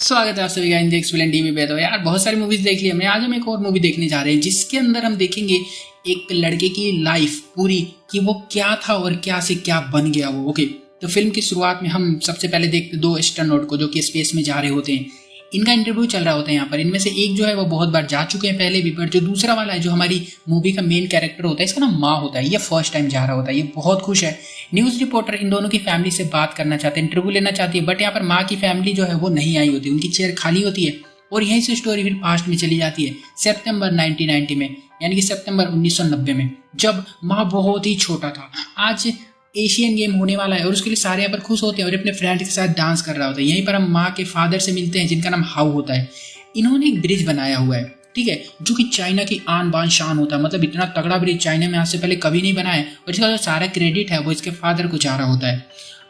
स्वागत है आप सभी का हिंदी एक्सप्लेन टीवी पे। तो यार बहुत सारी मूवीज देख ली हमने। आज हम एक और मूवी देखने जा रहे हैं जिसके अंदर हम देखेंगे एक लड़के की लाइफ पूरी कि वो क्या था और क्या से क्या बन गया वो। ओके, तो फिल्म की शुरुआत में हम सबसे पहले देखते दो एस्ट्रोनॉट को जो कि स्पेस में जा रहे होते हैं। इनका इंटरव्यू चल रहा होता है यहाँ पर। इनमें से एक जो है वो बहुत बार जा चुके हैं पहले भी, बट जो दूसरा वाला है जो हमारी मूवी का मेन कैरेक्टर होता है, इसका नाम माँ होता है, ये फर्स्ट टाइम जा रहा होता है। ये बहुत खुश है। न्यूज रिपोर्टर इन दोनों की फैमिली से बात करना चाहते हैं, इंटरव्यू लेना चाहती है, बट यहाँ पर माँ की फैमिली जो है वो नहीं आई होती, उनकी चेयर खाली होती है। और यहीं से स्टोरी फिर पास्ट में चली जाती है सितंबर 1990 में, यानी कि सितंबर 1990 में, जब माँ बहुत ही छोटा था। आज एशियन गेम होने वाला है और उसके लिए सारे यहाँ पर खुश होते हैं और अपने फ्रेंड के साथ डांस कर रहा होता है। यहीं पर हम माँ के फादर से मिलते हैं जिनका नाम हाउ होता है। इन्होंने एक ब्रिज बनाया हुआ है, ठीक है, जो कि चाइना की आन बान शान होता है। मतलब इतना तगड़ा ब्रिज चाइना में आज से पहले कभी नहीं बना है और इसका जो सारा क्रेडिट है वो इसके फादर को जा रहा होता है।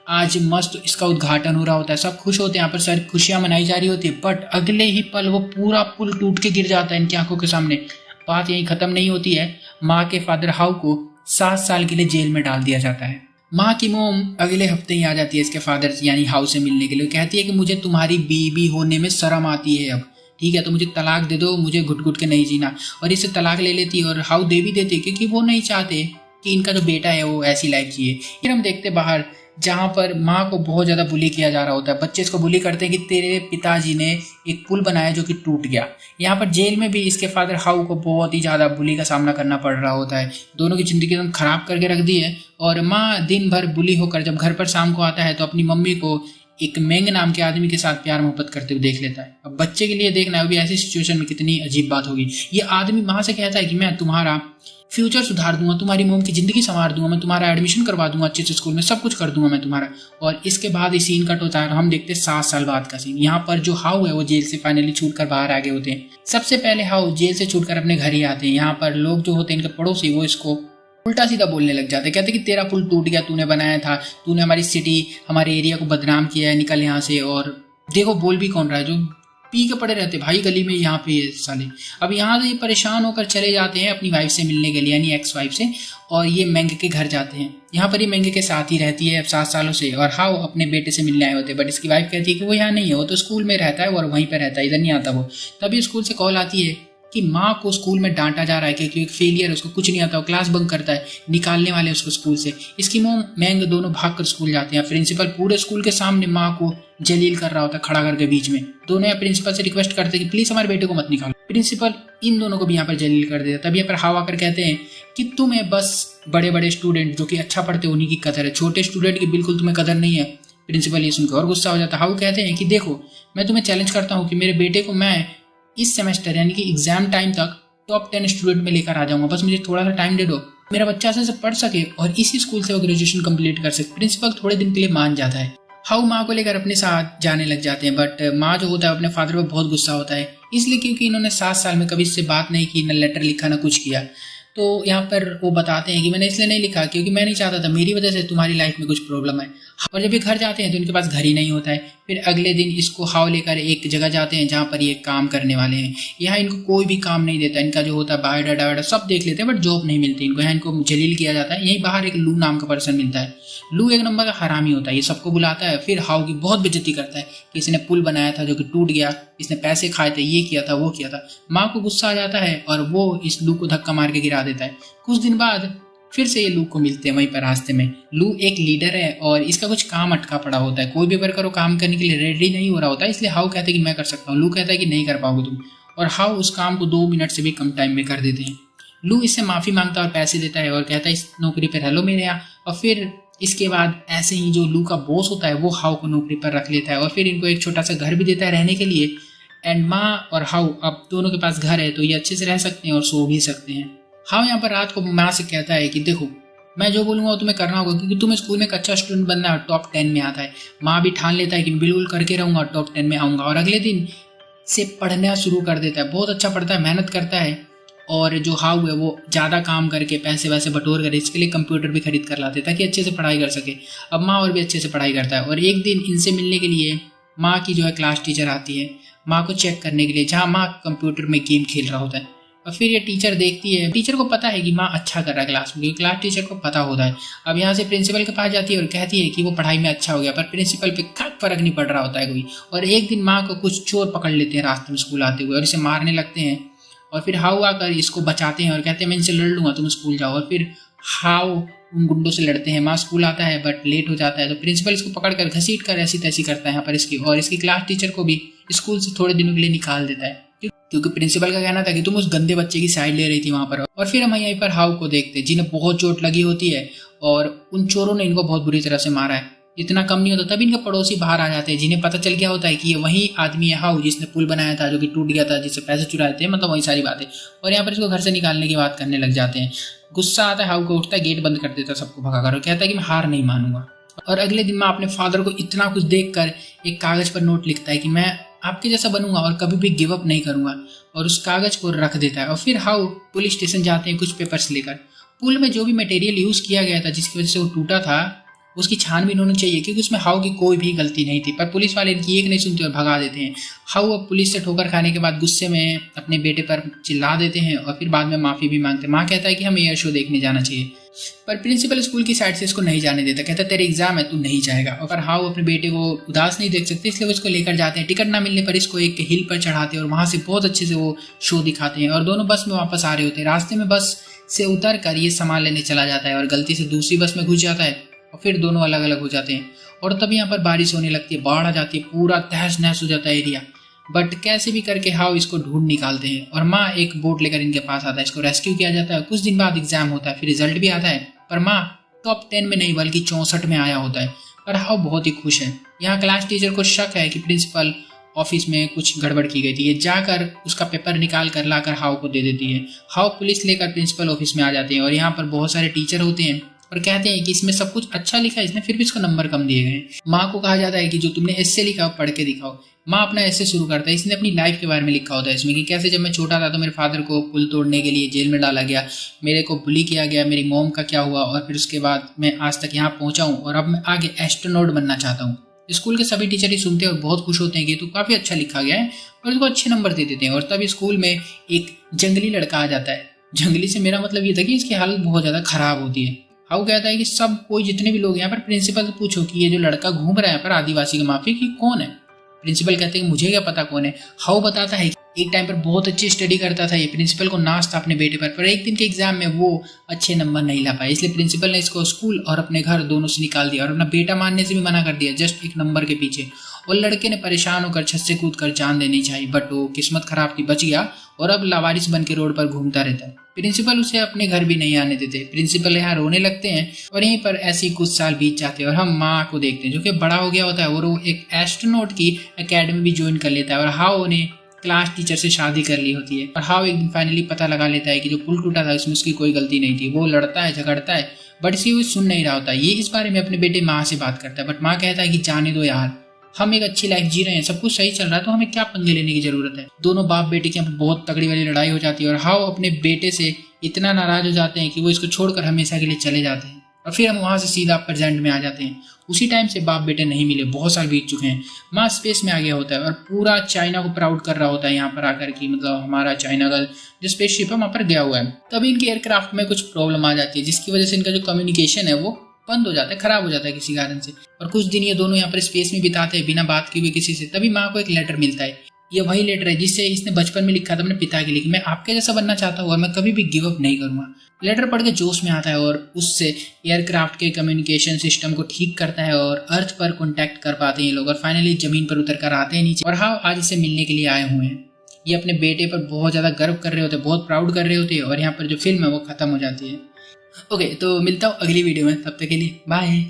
आज मस्त इसका उद्घाटन हो रहा होता है, सब खुश होते हैं, यहाँ पर सारी खुशियां मनाई जा रही होती है। बट अगले ही पल वो पूरा पुल टूट के गिर जाता है इनकी आंखों के सामने। बात यहीं खत्म नहीं होती है, माँ के फादर हाउ को 7 साल के लिए जेल में डाल दिया जाता है। माँ की मोम अगले हफ्ते ही आ जाती है इसके फादर यानी हाउ से मिलने के लिए। कहती है कि मुझे तुम्हारी बीबी होने में शर्म आती है अब, ठीक है, तो मुझे तलाक दे दो, मुझे घुट घुट के नहीं जीना। और इससे तलाक ले लेती है और हाउ दे भी देती है क्योंकि वो नहीं चाहते कि इनका जो बेटा है वो ऐसी लाइफ जिए। फिर हम देखते बाहर जहाँ पर माँ को बहुत ज़्यादा बुली किया जा रहा होता है। बच्चे इसको बुली करते हैं कि तेरे पिताजी ने एक पुल बनाया जो कि टूट गया। यहाँ पर जेल में भी इसके फादर हाउ को बहुत ही ज़्यादा बुली का सामना करना पड़ रहा होता है। दोनों की ज़िंदगी एकदम खराब करके रख दी है। और माँ दिन भर बुली होकर जब घर पर शाम को आता है तो अपनी मम्मी को एक मेंग नाम के आदमी के साथ प्यार मोहब्बत करते हुए देख लेता है। अब बच्चे के लिए देखना है भी ऐसी सिचुएशन में कितनी अजीब बात होगी। ये आदमी माँ से कहता है कि मैं तुम्हारा फ्यूचर सुधार दूंगा, तुम्हारी मोम की जिंदगी संवार दूंगा, मैं तुम्हारा एडमिशन करवा दूंगा अच्छे से स्कूल में, सब कुछ कर दूंगा मैं तुम्हारा। और इसके बाद इस सीन कट होता है और हम देखते हैं 7 साल बाद का सीन। यहाँ पर जो हाउ है वो जेल से फाइनली छूट कर बाहर आ गए होते हैं। सबसे पहले हाउ जेल से छूटकर अपने घर ही आते हैं। यहाँ पर लोग जो होते हैं इनके पड़ोसी वो इसको उल्टा सीधा बोलने लग जाते, कहते कि तेरा पुल टूट गया, तूने बनाया था, तूने हमारी सिटी हमारे एरिया को बदनाम किया है, निकल यहाँ से। और देखो बोल भी कौन रहा है, जो पी के पड़े रहते भाई गली में यहाँ पे साले। अब यहाँ से ये परेशान होकर चले जाते हैं अपनी वाइफ से मिलने के लिए यानी एक्स वाइफ से, और ये मेंग के घर जाते हैं। यहाँ पर ये मेंग के साथ ही रहती है अब 7 सालों से। और हाउ अपने बेटे से मिलने आए होते हैं, बट इसकी वाइफ कहती है कि वो यहाँ नहीं है, वो तो स्कूल में रहता है और वहीं पर रहता है, इधर नहीं आता वो। तभी स्कूल से कॉल आती है कि माँ को स्कूल में डांटा जा रहा है क्योंकि एक फेलियर है, उसको कुछ नहीं आता, वो क्लास बंक करता है, निकालने वाले उसको स्कूल से। इसकी मोम मैंग दोनों भागकर स्कूल जाते हैं। प्रिंसिपल पूरे स्कूल के सामने माँ को जलील कर रहा होता है खड़ा करके बीच में। दोनों यहाँ प्रिंसिपल से रिक्वेस्ट करते हैं कि प्लीज हमारे बेटे को मत निकालो। प्रिंसिपल इन दोनों को भी यहाँ पर जलील कर देता। तब यहाँ पर हाव आकर कहते हैं कि तुम्हें बस बड़े बड़े स्टूडेंट जो कि अच्छा पढ़ते उन्हीं की कदर है, छोटे स्टूडेंट की बिल्कुल तुम्हें कदर नहीं है। प्रिंसिपल ये सुनकर और गुस्सा हो जाता है। हाउ कहते हैं कि देखो मैं तुम्हें चैलेंज करता हूँ कि मेरे बेटे को मैं इस सेमेस्टर यानी कि एग्जाम टाइम तक टॉप 10 स्टूडेंट में लेकर आ जाऊंगा, बस मुझे थोड़ा सा टाइम दे दो, मेरा बच्चा अच्छे से पढ़ सके और इसी स्कूल से वो ग्रेजुएशन कंप्लीट कर सके। प्रिंसिपल थोड़े दिन के लिए मान जाता है। हाउ माँ को लेकर अपने साथ जाने लग जाते हैं, बट माँ जो होता है अपने फादर पर बहुत गुस्सा होता है, इसलिए क्योंकि इन्होंने 7 साल में कभी इससे बात नहीं की, न लेटर लिखा, न कुछ किया। तो यहाँ पर वो बताते हैं कि मैंने इसलिए नहीं लिखा क्योंकि मैं नहीं चाहता था मेरी वजह से तुम्हारी लाइफ में कुछ प्रॉब्लम है। और जब ये घर जाते हैं तो इनके पास घर ही नहीं होता है। फिर अगले दिन इसको हाउ लेकर एक जगह जाते हैं जहाँ पर ये काम करने वाले हैं। यहाँ इनको कोई भी काम नहीं देता, इनका जो होता है बायोडाटा वाटा सब देख लेते हैं बट जॉब नहीं मिलती इनको। यहाँ इनको जलील किया जाता है। यहीं बाहर एक लू नाम का पर्सन मिलता है। लू एक नंबर का हरामी होता है, ये सबको बुलाता है, फिर हाउ की बहुत बेइज्जती करता है कि इसने पुल बनाया था जो कि टूट गया, इसने पैसे खाए थे, ये किया था, वो किया था। माँ को गुस्सा आ जाता है और वो इस लू को धक्का मार के गिरा देता है। कुछ दिन बाद फिर से ये लू को मिलते हैं वहीं पर रास्ते में। लू एक लीडर है और इसका कुछ काम अटका पड़ा होता है, कोई भी वर्कर वो काम करने के लिए रेडी नहीं हो रहा होता है, इसलिए हाउ कहते हैं कि मैं कर सकता हूँ। लू कहता है कि नहीं कर पाओगे तुम, और हाउ उस काम को 2 मिनट से भी कम टाइम में कर देते हैं। लू इससे माफी मांगता है और पैसे देता है और कहता है इस नौकरी पर रह लो मेरे यहाँ। और फिर इसके बाद ऐसे ही जो लू का बॉस होता है वो हाउ को नौकरी पर रख लेता है और फिर इनको एक छोटा सा घर भी देता है रहने के लिए। एंड माँ और हाउ अब दोनों के पास घर है तो ये अच्छे से रह सकते हैं और सो भी सकते हैं। हाउ यहाँ पर रात को माँ से कहता है कि देखो मैं जो बोलूंगा वो तुम्हें करना होगा क्योंकि तुम्हें स्कूल में एक अच्छा स्टूडेंट बनना है और टॉप 10 में आता है। माँ भी ठान लेता है कि बिल्कुल करके रहूंगा और टॉप 10 में आऊंगा। और अगले दिन से पढ़ना शुरू कर देता है, बहुत अच्छा पढ़ता है, मेहनत करता है। और जो हाउ है वो ज़्यादा काम करके पैसे वैसे बटोर कर इसके लिए कंप्यूटर भी खरीद कर लाते ताकि अच्छे से पढ़ाई कर सके। अब माँ और भी अच्छे से पढ़ाई करता है। और एक दिन इनसे मिलने के लिए माँ की जो है क्लास टीचर आती है माँ को चेक करने के लिए, जहाँ माँ कंप्यूटर में गेम खेल रहा होता है। और फिर ये टीचर देखती है, टीचर को पता है कि माँ अच्छा कर रहा है क्लास में, क्लास टीचर को पता होता है। अब यहाँ से प्रिंसिपल के पास जाती है और कहती है कि वो पढ़ाई में अच्छा हो गया, पर प्रिंसिपल पे क्या फर्क नहीं पड़ रहा होता है कोई। और एक दिन माँ को कुछ चोर पकड़ लेते हैं रास्ते में स्कूल आते हुए और इसे मारने लगते हैं। और फिर हाउ आकर इसको बचाते हैं और कहते हैं मैं इनसे लड़ लूंगा, तुम स्कूल जाओ। और फिर हाउ उन गुंडों से लड़ते हैं। माँ स्कूल आता है बट लेट हो जाता है, तो प्रिंसिपल इसको पकड़कर घसीट कर ऐसी तैसी करता है यहाँ पर इसकी, और इसकी क्लास टीचर को भी स्कूल से थोड़े दिनों के लिए निकाल देता है, क्योंकि प्रिंसिपल का कहना था कि तुम उस गंदे बच्चे की साइड ले रही थी वहां पर। और फिर हम यहीं पर हाउ को देखते हैं जिन्हें बहुत चोट लगी होती है और उन चोरों ने इनको बहुत बुरी तरह से मारा है। इतना कम नहीं होता तभी इनके पड़ोसी बाहर आ जाते हैं, जिन्हें पता चल गया होता है कि ये वही आदमी है हाउ जिसने पुल बनाया था जो कि टूट गया था, जिससे पैसे चुराए थे, मतलब वही सारी बातें। और यहाँ पर इसको घर से निकालने की बात करने लग जाते हैं। गुस्सा आता है हाउ को, उठता है, गेट बंद कर देता है सबको भगाकर और कहता है कि मैं हार नहीं मानूंगा। और अगले दिन मैं अपने फादर को इतना कुछ देखकर एक कागज पर नोट लिखता है कि मैं आपके जैसा बनूंगा और कभी भी गिव अप नहीं करूंगा, और उस कागज को रख देता है। और फिर हाउ पुलिस स्टेशन जाते हैं कुछ पेपर्स लेकर। पुल में जो भी मटेरियल यूज किया गया था जिसकी वजह से वो टूटा था उसकी छानबीन होनी चाहिए, क्योंकि उसमें हाउ की कोई भी गलती नहीं थी। पर पुलिस वाले इनकी एक नहीं सुनते और भगा देते हैं। हाउ अब पुलिस से ठोकर खाने के बाद गुस्से में अपने बेटे पर चिल्ला देते हैं और फिर बाद में माफी भी मांगते हैं। माँ कहता है कि हमें एयर शो देखने जाना चाहिए, पर प्रिंसिपल स्कूल की साइड से इसको नहीं जाने देता, कहता है तेरे एग्जाम है तू नहीं जाएगा। और हाउ अपने बेटे को उदास नहीं देख सकते, इसलिए वो इसको लेकर जाते हैं। टिकट ना मिलने पर इसको एक हिल पर चढ़ाते हैं और वहां से बहुत अच्छे से वो शो दिखाते हैं। और दोनों बस में वापस आ रहे होते हैं। रास्ते में बस से उतर कर ये सामान लेने चला जाता है और गलती से दूसरी बस में घुस जाता है और फिर दोनों अलग अलग हो जाते हैं। और तभी यहाँ पर बारिश होने लगती है, बाढ़ आ जाती है, पूरा तहस नहस हो जाता है एरिया। बट कैसे भी करके हाउ इसको ढूंढ निकालते हैं और माँ एक बोट लेकर इनके पास आता है, इसको रेस्क्यू किया जाता है। कुछ दिन बाद एग्जाम होता है, फिर रिजल्ट भी आता है, पर माँ टॉप 10 में नहीं बल्कि 64 में आया होता है। पर हाउ बहुत ही खुश है। यहाँ क्लास टीचर को शक है कि प्रिंसिपल ऑफिस में कुछ गड़बड़ की गई थी। ये जाकर उसका पेपर निकाल कर लाकर हाउ को दे देती है। हाउ पुलिस लेकर प्रिंसिपल ऑफिस में आ जाते हैं और यहाँ पर बहुत सारे टीचर होते हैं और कहते हैं कि इसमें सब कुछ अच्छा लिखा है, इसने फिर भी इसको नंबर कम दिए गए। माँ को कहा जाता है कि जो तुमने एस्से लिखा पढ़ के दिखाओ। माँ अपना एस्से शुरू करता है। इसने अपनी लाइफ के बारे में लिखा होता है इसमें कि कैसे जब मैं छोटा था तो मेरे फादर को पुल तोड़ने के लिए जेल में डाला गया, मेरे को बुली किया गया, मेरी मॉम का क्या हुआ, और फिर उसके बाद मैं आज तक यहाँ पहुंचा हूँ और अब मैं आगे एस्ट्रोनॉट बनना चाहता हूँ। स्कूल के सभी टीचर ही सुनते हैं और बहुत खुश होते हैं कि तो काफी अच्छा लिखा गया है और इसको अच्छे नंबर दे देते हैं। और तभी स्कूल में एक जंगली लड़का आ जाता है। जंगली से मेरा मतलब ये था कि इसकी हालत बहुत ज्यादा खराब होती है। हाउ कहता है कि सब कोई जितने भी लोग यहाँ पर प्रिंसिपल से पूछो कि ये जो लड़का घूम रहा है यहाँ पर आदिवासी के माफी की कौन है। प्रिंसिपल कहते हैं कि मुझे क्या पता कौन है। हाउ बताता है कि एक टाइम पर बहुत अच्छी स्टडी करता था ये, प्रिंसिपल को नाज था अपने बेटे पर एक दिन के एग्जाम में वो अच्छे नंबर नहीं ला पाए, इसलिए प्रिंसिपल ने इसको स्कूल और अपने घर दोनों से निकाल दिया और अपना बेटा मानने से भी मना कर दिया, जस्ट एक नंबर के पीछे। और लड़के ने परेशान होकर छत से कूद कर जान देनी चाहिए, बट वो किस्मत खराब थी, बच गया और अब लावारिस बन के रोड पर घूमता रहता है। प्रिंसिपल उसे अपने घर भी नहीं आने देते। प्रिंसिपल यहाँ रोने लगते हैं और यहीं पर ऐसे ही कुछ साल बीत जाते हैं और हम माँ को देखते हैं जो कि बड़ा हो गया होता है और वो एक एस्ट्रोनॉट की एकेडमी भी ज्वाइन कर लेता है। और हाउ ने क्लास टीचर से शादी कर ली होती है। और हाउ एक दिन फाइनली पता लगा लेता है कि जो पुल टूटा था उसमें उसकी कोई गलती नहीं थी। वो लड़ता है, झगड़ता है, बट इसी वो सुन नहीं रहा होता। ये इस बारे में अपने बेटे माँ से बात करता है, बट माँ कहता है कि जाने दो यार, हम एक अच्छी लाइफ जी रहे हैं, सब कुछ सही चल रहा है, तो हमें क्या पंगे लेने की जरूरत है। दोनों बाप बेटे की यहाँ बहुत तगड़ी वाली लड़ाई हो जाती है और हाउ अपने बेटे से इतना नाराज हो जाते हैं कि वो इसको छोड़कर हमेशा के लिए चले जाते हैं। और फिर हम वहां से सीधा प्रेजेंट में आ जाते हैं। उसी टाइम से बाप बेटे नहीं मिले, बहुत साल बीत चुके हैं। माँ स्पेस में आ गया होता है और पूरा चाइना को प्राउड कर रहा होता है यहाँ पर आकर की, मतलब हमारा चाइना का जो स्पेसशिप है वहां पर गया हुआ है। तभी इनके एयरक्राफ्ट में कुछ प्रॉब्लम आ जाती है जिसकी वजह से इनका जो कम्युनिकेशन है वो बंद हो जाता है, खराब हो जाता है किसी कारण से। और कुछ दिन ये दोनों यहाँ पर स्पेस में बिताते हैं बिना बात किए हुए किसी से। तभी माँ को एक लेटर मिलता है। ये वही लेटर है जिससे इसने बचपन में लिखा था अपने पिता के लिए कि मैं आपके जैसा बनना चाहता हूँ और मैं कभी भी गिव अप नहीं करूंगा। लेटर पढ़ के जोश में आता है और उससे एयरक्राफ्ट के कम्युनिकेशन सिस्टम को ठीक करता है और अर्थ पर कॉन्टैक्ट कर पाते हैं ये लोग और फाइनली जमीन पर उतर कर आते हैं नीचे। और हाँ, आज इसे मिलने के लिए आए हुए हैं। ये अपने बेटे पर बहुत ज्यादा गर्व कर रहे होते हैं, बहुत प्राउड कर रहे होते हैं और यहाँ पर जो फिल्म है वो खत्म हो जाती है। ओके, तो मिलता हूँ अगली वीडियो में, तब तक के लिए बाय।